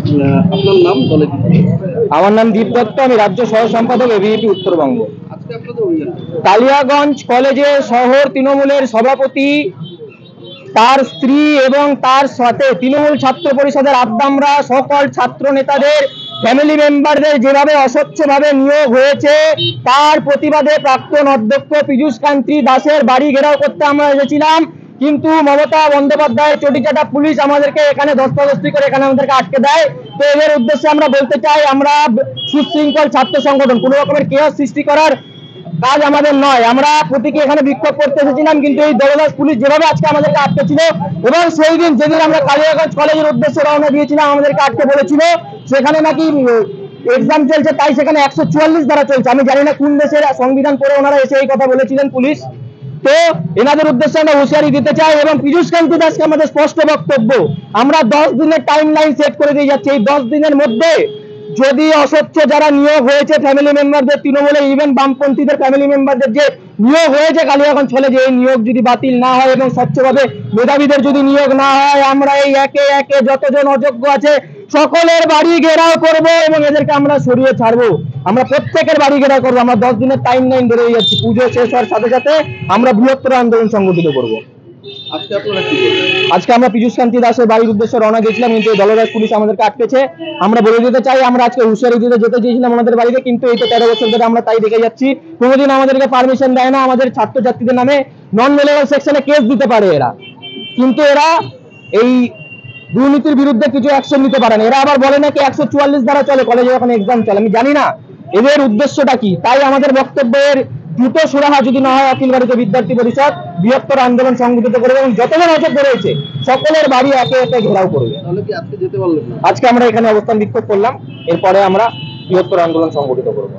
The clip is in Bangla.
আপনার নাম দলে কি? আমার নাম দীপ দত্ত, আমি রাজ্য সহ সম্পাদক এবিভিপি উত্তরবঙ্গ। আজকে আপনাদের অভিযান কালিয়াগঞ্জ কলেজে শহর তৃণমূলের সভাপতি, তার স্ত্রী এবং তার সাথে তৃণমূল ছাত্র পরিষদের আদ্দামরা সকল ছাত্র নেতাদের ফ্যামিলি মেম্বারদের যেভাবে অস্বচ্ছভাবে নিয়োগ হয়েছে, তার প্রতিবাদে প্রাক্তন অধ্যক্ষ পীযূষ কান্তি দাসের বাড়ি ঘেরাও করতে আমরা এসেছিলাম। কিন্তু মমতা বন্দ্যোপাধ্যায়ের চটিচাটা পুলিশ আমাদেরকে এখানে ধস্তাধস্তি করে এখানে আমাদেরকে আটকে দেয়। তো এদের উদ্দেশ্যে আমরা বলতে চাই, আমরা সুশৃঙ্খল ছাত্র সংগঠন, কোনো রকমের কেয়াস সৃষ্টি করার কাজ আমাদের নয়। আমরা প্রতীকী এখানে বিক্ষোভ করতে এসেছিলাম, কিন্তু এই দলদাস পুলিশ যেভাবে আজকে আমাদেরকে আটকে ছিল, এবং সেই দিন যেদিন আমরা কালিয়াগঞ্জ কলেজের উদ্দেশ্যে রওনা দিয়েছিলাম আমাদেরকে আটকে বলেছিল সেখানে নাকি এক্সাম চলছে, তাই সেখানে 144 ধারা চলছে। আমি জানি না কোন দেশের সংবিধান পড়ে ওনারা এসে এই কথা বলেছিলেন পুলিশ। তো এনাদের উদ্দেশ্যে আমরা হুঁশিয়ারি দিতে চাই, এবং পীযূষ কান্তি দাসকে আমাদের স্পষ্ট বক্তব্য, আমরা 10 দিনের টাইম লাইন সেট করে দিয়ে যাচ্ছি। এই 10 দিনের মধ্যে যদি অস্বচ্ছ যারা নিয়োগ হয়েছে ফ্যামিলি মেম্বারদের, তৃণমূলের ইভেন বামপন্থীদের ফ্যামিলি মেম্বারদের যে নিয়োগ হয়েছে কালিয়াগঞ্জ কলেজে, এই নিয়োগ যদি বাতিল না হয় এবং স্বচ্ছভাবে মেধাবীদের যদি নিয়োগ না হয়, আমরা এই একে একে যতজন অযোগ্য আছে সকলের বাড়ি ঘেরাও করব এবং এদেরকে আমরা সরিয়ে ছাড়বো। আমরা প্রত্যেকের বাড়ি ঘেরাও করবো। আমরা 10 দিনের টাইম লাইন ধরে যাচ্ছি। পুজো শেষ হওয়ার সাথে সাথে আমরা বৃহত্তর আন্দোলন সংগঠিত করব। আজকে আপনারা কি করবেন? আজকে আমরা পীযূষ কান্তি দাসের বাড়ির উদ্দেশ্যে রওনা গেছিলাম, কিন্তু দলদাস পুলিশ আমাদেরকে আটকেছে। আমরা বলে দিতে চাই, আমরা আজকে হুঁশিয়ারি দিতে যেতে চেয়েছিলাম আমাদের বাড়িতে, কিন্তু এই তো 13 বছর ধরে আমরা তাই দেখে যাচ্ছি। কোনোদিন আমাদেরকে পারমিশন দেয় না। আমাদের ছাত্রছাত্রীদের নামে নন মেলেবল সেকশনে কেস দিতে পারে এরা, কিন্তু এরা এই দুর্নীতির বিরুদ্ধে কিছু অ্যাকশন নিতে পারে না। এরা আবার বলে নাকি 144 ধারা চলে কলেজে যখন এক্সাম চলে। আমি জানি না এদের উদ্দেশ্যটা কি। তাই আমাদের বক্তব্যের দ্রুত সুরাহা যদি না হয়, অখিল ভারতীয় বিদ্যার্থী পরিষদ বৃহত্তর আন্দোলন সংগঠিত করবে এবং যতজন অযোগ্য রয়েছে সকলের বাড়ি একে একে ঘেরাও করবে। তাহলে কি আজকে যেতে পারলেন না? আজকে আমরা এখানে অবস্থান বিক্ষোভ করলাম, এরপরে আমরা বৃহত্তর আন্দোলন সংগঠিত করবো।